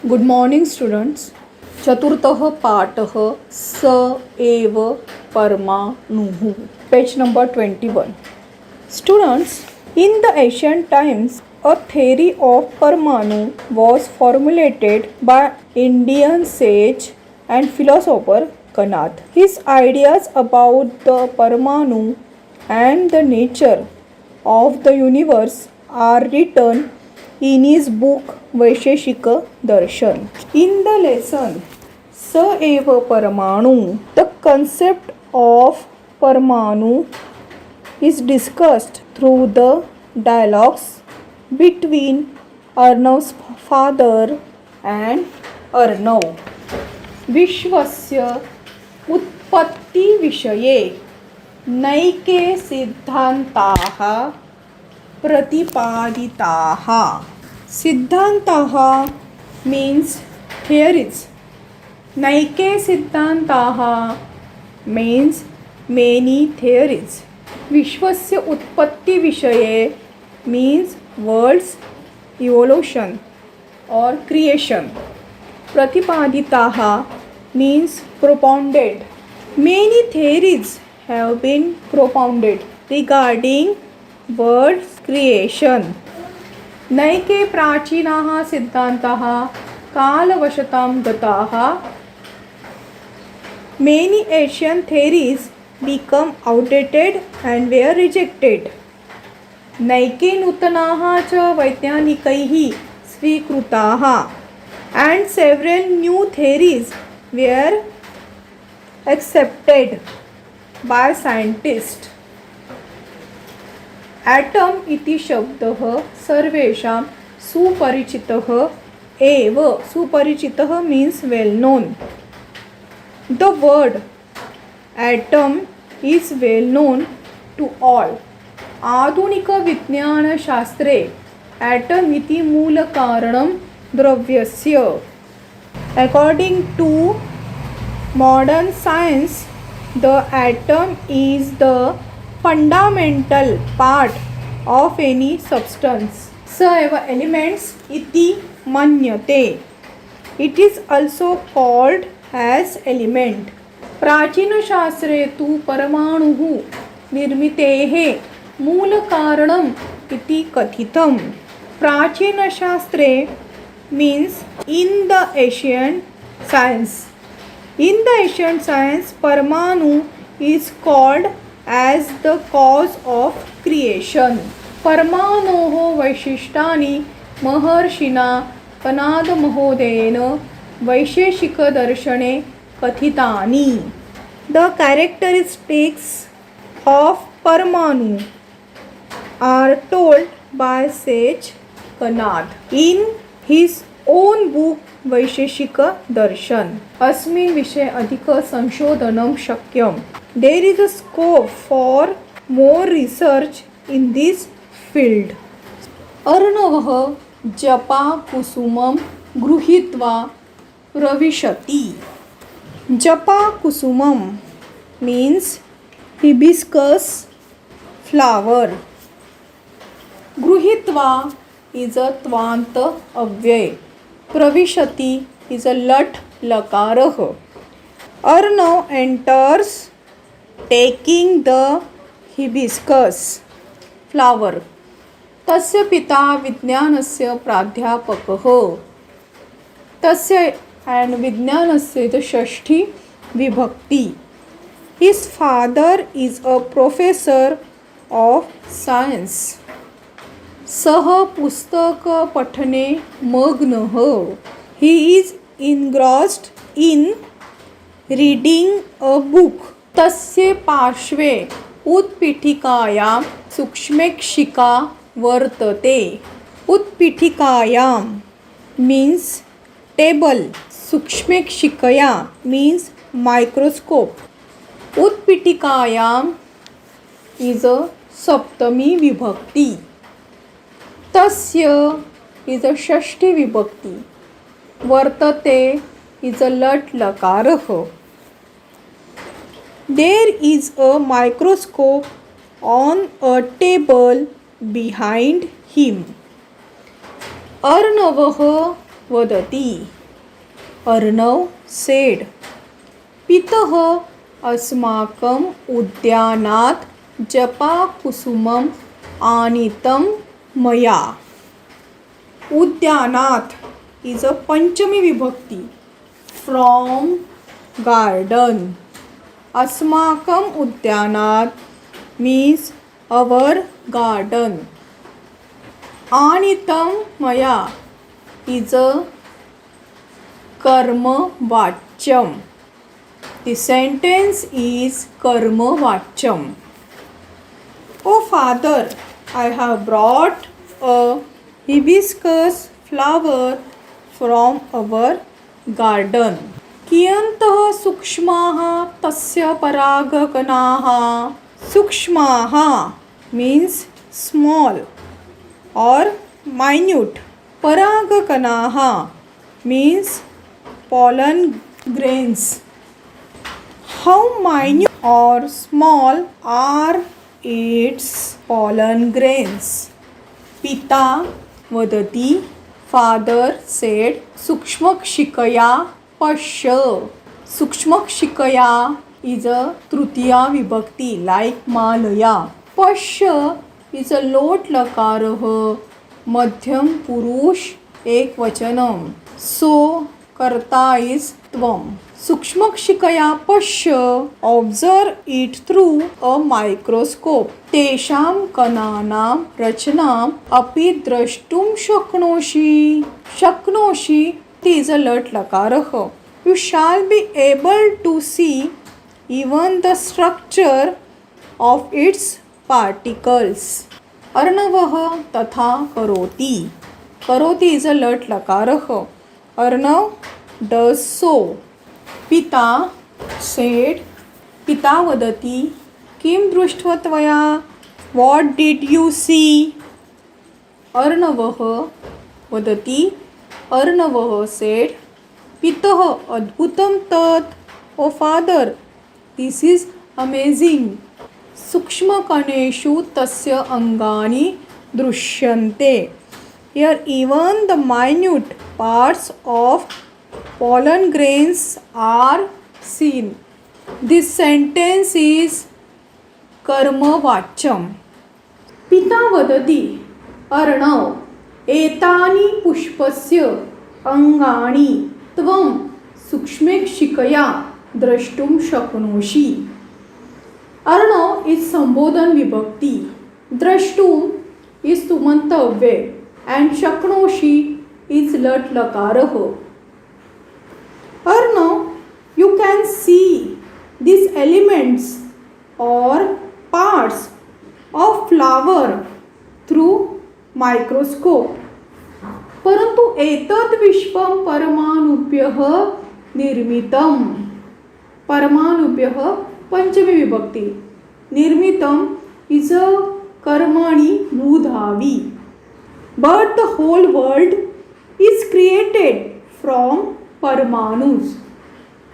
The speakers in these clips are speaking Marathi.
Good morning students. चतुर्थः पाठः स एव परमाणुः. Page number 21. Students, in the ancient times, a theory of Parmanu was formulated by Indian sage and philosopher Kanad. His ideas about the Parmanu and the nature of the universe are written in his book Vaisheshika Darshan. In the lesson स एव परमाणु, the concept of Parmanu is discussed through the dialogues between Arnav's father and Arnav. विश्वस्य उत्पत्तिविषये नैके सिद्धान्ताः प्रतिपादिताः. सिद्धान्ताः means theories. नैके सिद्धान्ताः means many theories. विश्वस्य उत्पत्तिविषये means world's evolution or creation. प्रतिपादिताः means propounded. Many theories have been propounded regarding world's creation. नैके प्राचीनाः सिद्धान्ताः कालवशतां गताः. Many ancient theories become outdated and were rejected. नैके नूतनाः च वैज्ञानिकैः स्वीकृताः. And several new theories were accepted by scientists. Atom इति शब्दः सर्वेषां सुपरिचितः एव. सुपरिचितः means well known. The word atom is well known to all. आधुनिकविज्ञानशास्त्रे atom इति मूलकारणं द्रव्यस्य. According to modern science, the atom is the fundamental part of any substance. स एव elements इति मन्यते. It is also called as element. प्राचीनशास्त्रे तु परमाणुः निर्मितेः मूलकारणम् इति कथितम्. प्राचीनशास्त्रे means in the ancient science. In the ancient science, Parmanu is called as the cause of creation. परमाणोः वैशिष्ट्यानि महर्षिणा कणादमहोदयेन वैशेषिकदर्शने कथितानि. The characteristics of Parmanu are told by sage Kanad in his own book वैशेषिक दर्शन. अस्मिन् विषये अधिक संशोधनं शक्यम्. There is a scope for more research in this field. अर्णवः जपाकुसुमं गृहीत्वा प्रविशति. जपाकुसुमं means hibiscus flower. गृहीत्वा is a त्वान्त अव्यय. प्रविशति is a lut लकारः. Arnav enters taking the hibiscus flower. तस्य पिता विज्ञानस्य प्राध्यापकः. तस्य and विज्ञानस्य इति षष्ठी विभक्ति. His father is a professor of science. सः पुस्तकपठने मग्नः. He is engrossed in reading a book. तस्य पार्श्वे उत्पीठिकायां सूक्ष्मेक्षिका वर्तते. उत्पीठिकायां means table. सूक्ष्मेक्षिकया means microscope. उत्पीठिकायां is a सप्तमी विभक्ति. तस्य is a षष्ठी विभक्ति. वर्तते is a लट लकारः. There is a microscope on a table behind him. अर्णवः वदति. अर्णव said, पितः अस्माकम् उद्यानात् जपाकुसुमम् आनीतं मया. उद्यानात इज अ पंचमी विभक्ती. From garden. अस्माकम उद्यानात मीन्स अवर गार्डन. आनीतं मया इज अ कर्मवाच्यम. The sentence is कर्मवाच्यम. Oh father, I have brought a hibiscus flower from our garden. कियन्तः सूक्ष्माः तस्य परागकणाः. सूक्ष्माः means small or minute. परागकणाः means pollen grains. How minute or small are its pollen grains? पिता वदति. Father sed. सूक्ष्मक्षिकया पश्य. सूक्ष्मक्षिकया इज अ तृतीया विभक्ती लाईक मालया. पश्य इज अ लोट लकारः मध्यम पुरुष एक वचनम. सो कर्ता इज त्वम. सूक्ष्मक्षिकया पश्य. Observe it through a microscope. तेषां कणानां रचनाम् अपि द्रष्टुं शक्नोषि. शक्नोषि इज अ लट लकारः. You shall be able to see even the structure of its particles. अर्णवः तथा करोति. करोति इज अ लट लकारः. Arnav does so. पिता सेड. पिता वदति. किं दृष्ट्वा त्वया. What did you see. अर्णवः वदति. अर्णवः सेड. पितः अद्भुतं तत्. Oh father this is amazing. सूक्ष्मकणेषु तस्य अंगानि दृश्यन्ते. Here even the minute parts of pollen grains are seen. This sentence is कर्मवाच्यम. पिता वदति. अर्णव एतानि पुष्पस्य अंगानि त्वं सूक्ष्मक्षिकया द्रष्टुं शक्नोषि. अर्णव इज संबोधन विभक्ती. द्रष्टुम इज तुमंतव्य and शक्नोषि इज लट लकारः. Arnav, you can see these elements or parts of flower through microscope. परंतु एतद् विश्वं परमाणुभ्यः निर्मितम्. परमाणुभ्यः पंचमी विभक्ति. निर्मितम् is a कर्मणि भूधावी. But the whole world is created from परमाणुस.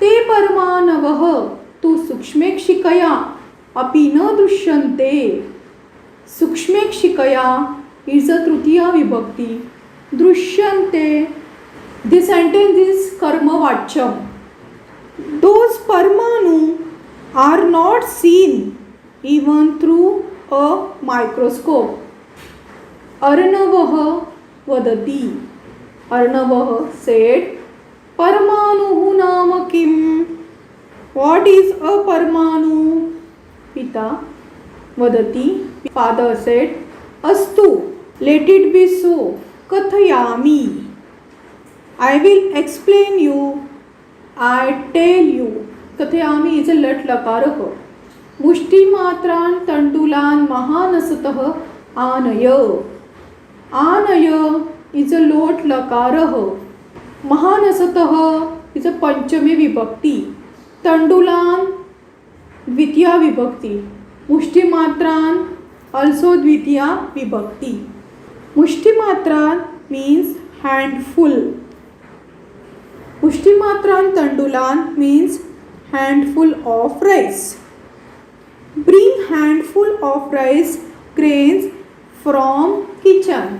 ते परमाणवः तु सूक्ष्मक्षिकया अपि न दृश्यन्ते. सूक्ष्मक्षिकया इज अ तृतीया विभक्ति. दृश्यन्ते दिस सेंटेंस इज कर्मवाच्यम. दोज परमाणु are not seen even through a microscope. अर्णवः वदति. अर्णवः सेड. परमाणुः नाम किम. व्हाट इज अ परमाणु. पिता वदति. Father sed. अस्तु लेट इट बी सो. कथयामि. I will explain you. I tell you. कथयामि इज अ लट लकारः. मुष्टिमात्रान् तण्डुलान् महानसतः आनय. आनय इज अ लोट लकारः. महानसतः इज अ पंचमी विभक्ती. तंडुलान द्वितीया विभक्ती. मुष्टिमात्रान also द्वितीया विभक्ती. मुष्टिमात्रान means handful. मुष्टिमात्रान तंडुलान means handful of rice. Bring handful of rice grains from kitchen.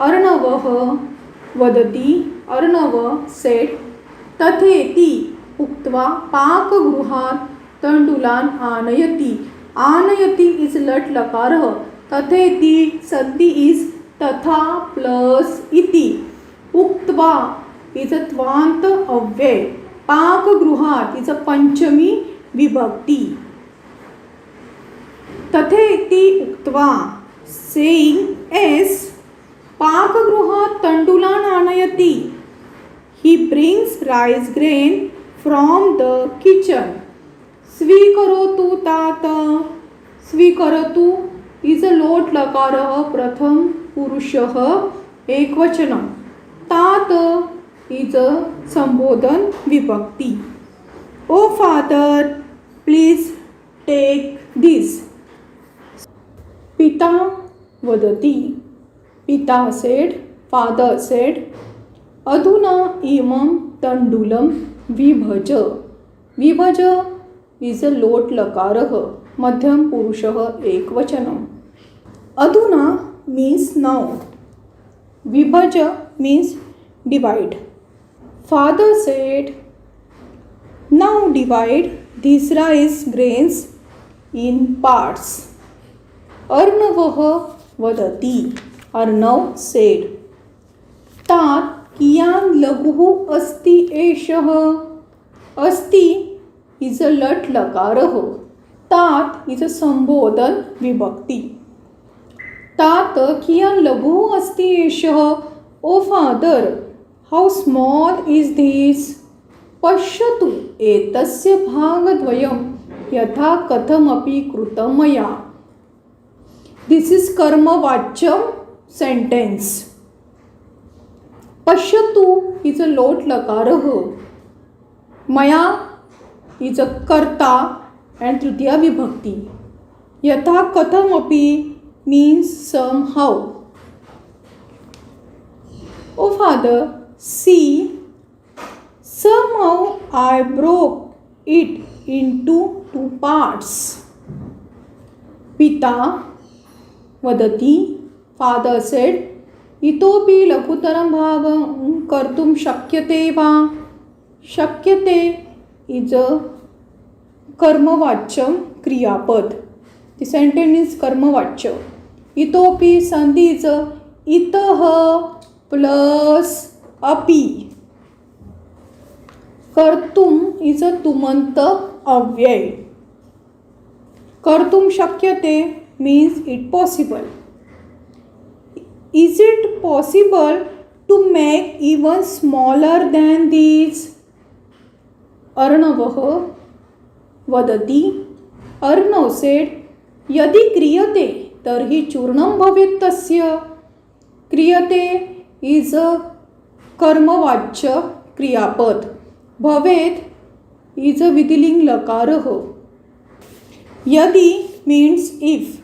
अर्णवः वदति अर्णव सेड तथेति उक्त्वा पाकगृहात् तण्डुलान् आनयति. आनयति इज लट लकारः. तथेति संधि इज तथा प्लस इति. उक्त्वा इज त्वांत अव्यय. पाकगृहात इज पंचमी विभक्ती. तथेति उक्त्वा सेइंग एस पाकगृहात तण्डुलान् आनयति. He brings rice grain from the kitchen. स्वीकरोतु तात. स्वीकरोतु इज लोट लकारः प्रथम पुरुषः एकवचनम्. तात इज संबोधन विभक्ती. ओ फादर प्लीज टेक दिस. पिता वदति. पिता सेड. फादर सेड अधुना इमं तण्डुलं विभज. विभज इज लोट लकारः मध्यम पुरुषः एकवचनम्. अधुना मीन्स नाउ. विभज means divide. Father said now divide these rice grains in parts. अर्णवः वदति. अर्णव सेड तात कियान् लघुः अस्ति एषः. अस्ति इज अ लट लकारः. तात इज अ संबोधन विभक्ती. तात कियान् लघुः अस्ति एषः. ओ फादर हाउ स्मॉल इज दिस. पश्यतु एतस्य भागद्वयं यथा कथमपि कृतं मया. दिस इज कर्मवाच्यं सेंटेन्स. पश्यतु इज अ लोट लकारः. मया इज अ कर्ता and तृतीया विभक्ती. यथा कथमपि means somehow. Oh father, see, somehow I broke it into two parts. पिता वदति. Father said इतोपि लघुतरं भागं कर्तुं शक्यते वा. शक्यते इज अ कर्मवाच्यं क्रियापद. द सेंटेन्स इज कर्मवाच्य. इतोपि संधि इज इतः प्लस अपि. कर्तुम इज अ तुमंत अव्यय. कर्तुं शक्यते means it possible. Is it possible to make even smaller than these? अर्णवः वदति. अर्णव सेड यदि क्रियते तर्हि चूर्णं भवेत् तस्य. क्रियते इज अ कर्मवाच्य क्रियापद. भवेत् इज अ विधिलिंग लकारः. यदि means if.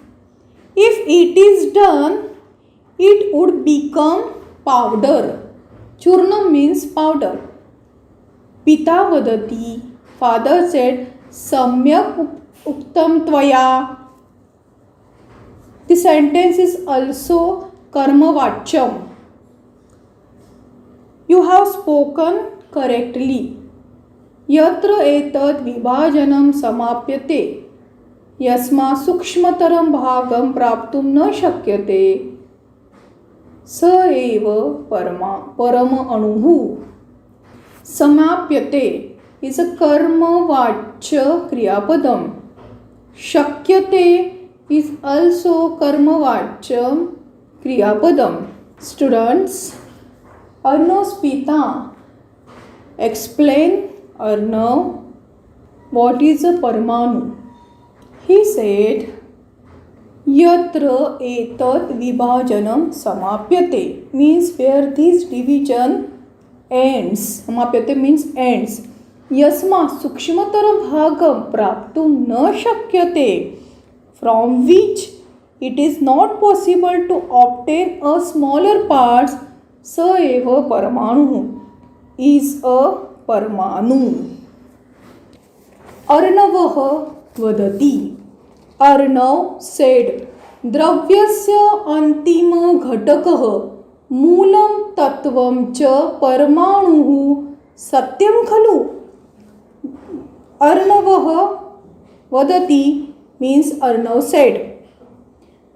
If it is done it would become powder. Churnam means powder. Pita vadati. Father said samyak uktam tvaya. The sentence is also karmavachyam. You have spoken correctly. Yatra etad vibhajanam samapyate. Yasma सूक्ष्मतरं भागं प्राप्तुं न शक्यते. स एव परम अणुः. समाप्यते इज अ कर्मवाच्य क्रियापदम. शक्यते इज also कर्मवाच्य क्रियापदम. स्टूडेंट्स, अर्णव's पिता explain Arnav what is a परमाणु. He said यत्र एतत् विभाजनं समाप्यते means where this division ends. समाप्यते means ends. यस्मात् सूक्ष्मतरं भागं प्राप्तुं न शक्यते from which it is not possible to obtain a smaller parts. स एव परमाणुः is a परमाणु. अर्णवः वदति. अर्णव सेड द्रव्यस्य अंतिम घटकः मूलं तत्त्वं च परमाणुः सत्यं खलु. अर्णवः वदति means अर्णव said.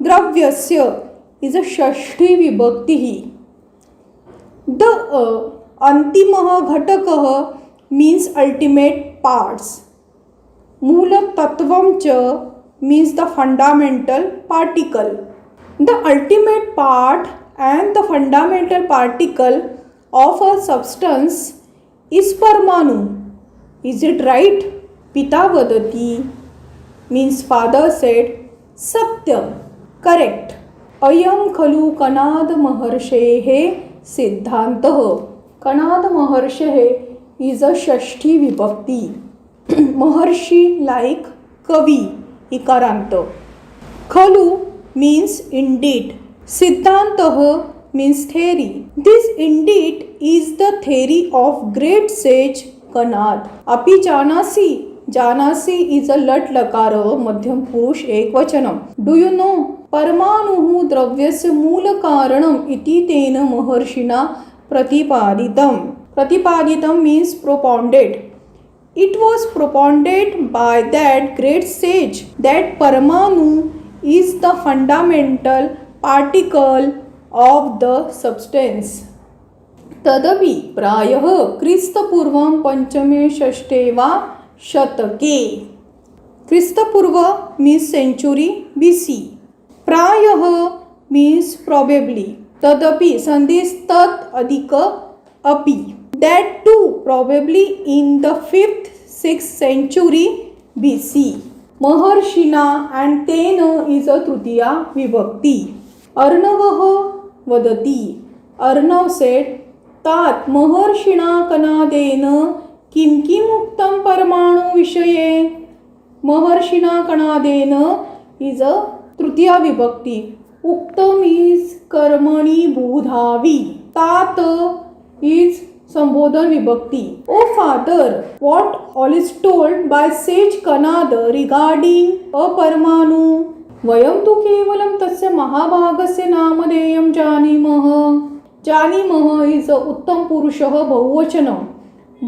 द्रव्यस्य is a षष्ठी विभक्तिः. द अंतिमः घटकः means ultimate parts. मूलतत्त्वं च means the fundamental particle. The ultimate part and the fundamental particle of a substance is परमाणु. Is it right? पिता वदति means father said Satyam. Correct. अयं खलु कणाद महर्षेः सिद्धान्तः. कणाद महर्षेः is a षष्ठी विभक्ती. महर्षी like कवी इकारांत. खलु means indeed. सिद्धान्तः means theory. This indeed is the theory of great sage Kanad. अपि जानासि. जानासि is a लट लकार मध्यम पुरुष एकवचनम. Do you know? परमाणुः द्रव्यस्य मूलकारणम् इति तेन महर्षिणा प्रतिपादितम्. प्रतिपादितम् means propounded. It was propounded by that great sage that Paramanu is the fundamental particle of the substance. तदपि प्रायः क्रिस्तपूर्वं पंचमे षष्ठे वा शतके. क्रिस्तपूर्व means century BC. प्रायः means probably. तदपि संदेश तत् अधिक अपि. That too probably in the 5th 6th century BC. महर्षिणा and तेन is a तृतीया विभक्ती. अर्णवः वदति. अर्णव said तात महर्षिणा कणादेन किं किम् उक्तं परमाणु विषये. महर्षिणा कणादेन is a तृतीया विभक्ती. उक्तम is कर्मणि बोधावी. तात is संबोधन विभक्ती. Oh father, what all is told by sage Kanad regarding a परमाणु. वयं तु केवलं तस्य महाभागस्य नामधेयं जानीमः. जानीमः is a उत्तम पुरुषः बहुवचनं.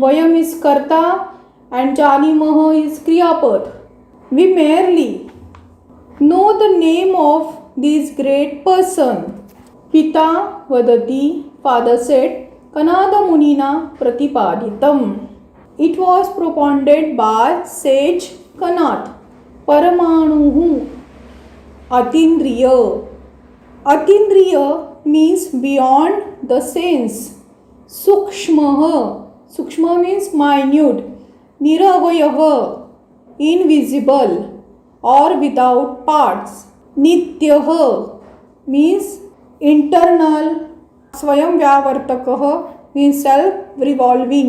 वयम is कर्ता and जानीमः is क्रियापद. We merely know the name of this great person. पिता वदति, father said, Kanad मुनिना प्रतिपादितम. It was propounded by sage Kanad. परमाणुः अतीन्द्रिय. अतीन्द्रिय means beyond the sense. सूक्ष्मः. सूक्ष्म means minute. निरवयः invisible or without parts. नित्यः means internal. स्वयं व्यावर्तकः means self revolving.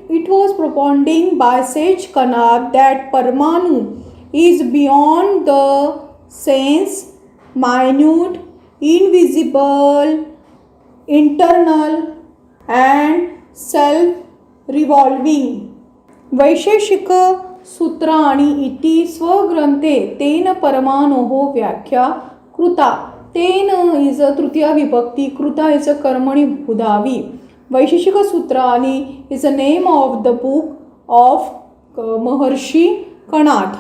It was propounding by sage Kanad that Parmanu is beyond the sense, minute, invisible, internal and self revolving. वैशेषिक सूत्राणि इति स्वग्रंथे तेन परमाणोः व्याख्या कृता. तेन इज अ तृतीया विभक्ती. कृता इज अ कर्मणि बोधावी. वैशेषिक सूत्राणि is a name of the book of महर्षि कणाद.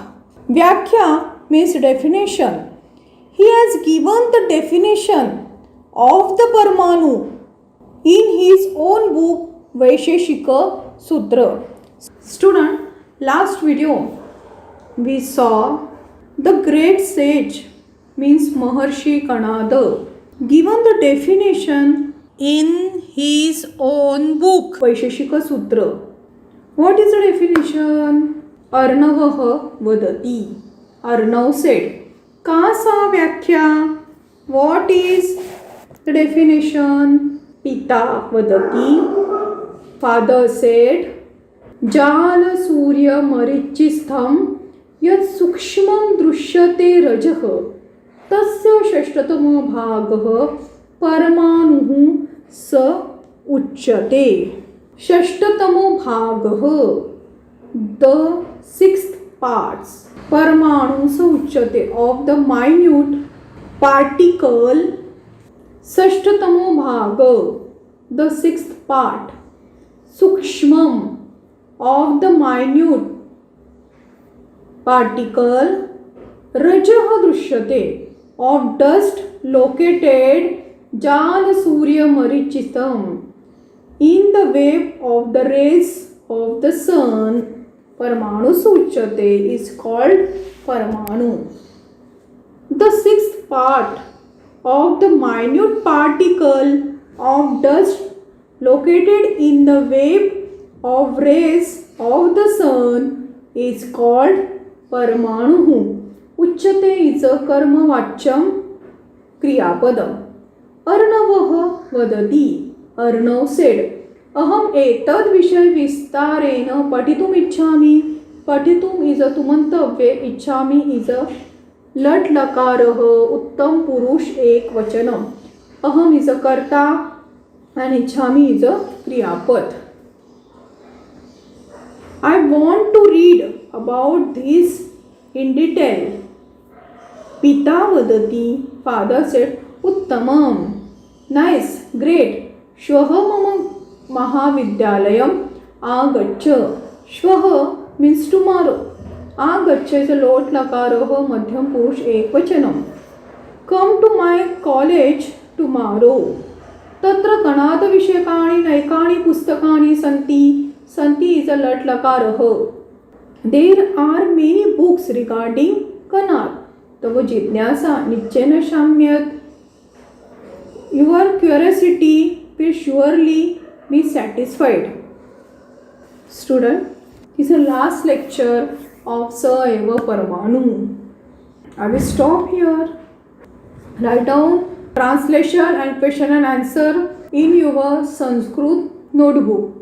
व्याख्या means definition. He has given the definition of the Parmanu in his own book Vaisheshika Sutra. Student, last video we saw the great sage means Maharshi Kanada given the definition in his own book Vaisheshika Sutra. What is the definition? Arnavah vadati. Arnav said. का सा व्याख्या? What is the definition? पिता वदति. Father said. जाल सूर्य मरीचिस्थं यत् सूक्ष्मं दृश्यते रजः तस्य षष्ठतमो भागः परमाणुः स उच्यते. षष्ठतमो भागः the sixth parts परमाणु स उच्यते of the minute particle षष्ठतमो भाग, the sixth part. Sukshmam, of the minute particle. Rajah दृश्यते, of dust located Jal Surya Marichitam, in the wave of the rays of the sun. Parmanu Suchate is called Parmanu. The sixth part of the minute particle of dust located in the wave of rays of the sun is called Parmanu. Uchyate is a कर्मवाच्यम क्रियापदम. अर्णवः वदति, अर्णव said, अहम एतद् विषय विस्तारेण पठितुम् इच्छामि. पठितुम् इज तुमन्तव्ये, इच्छामि इज लट लकारः उत्तम पुरुष एक वचनम. अहम इज कर्ता and इच्छामि इज क्रियापद. I want to read about this in detail. पिता वदति, father said, उत्तमम, nice, great. श्वः मम महाविद्यालयम आगच्छ. श्वः means tomorrow. आगच्छ is a लोट लकारः मध्यम पुरुष एक वचनम. Come to my college tomorrow. तत्र कणाद विषयकाणि नैकानि पुस्तकानि सन्ति. सन्ति is a लट लकारः. There are many books regarding Kanad. तव जिज्ञासा निश्चयेन शाम्यत्. Your curiosity will surely be satisfied. Student, this is the last lecture of Sa Eva Parmanu. I will stop here. Write down translation and question and answer in your Sanskrit notebook.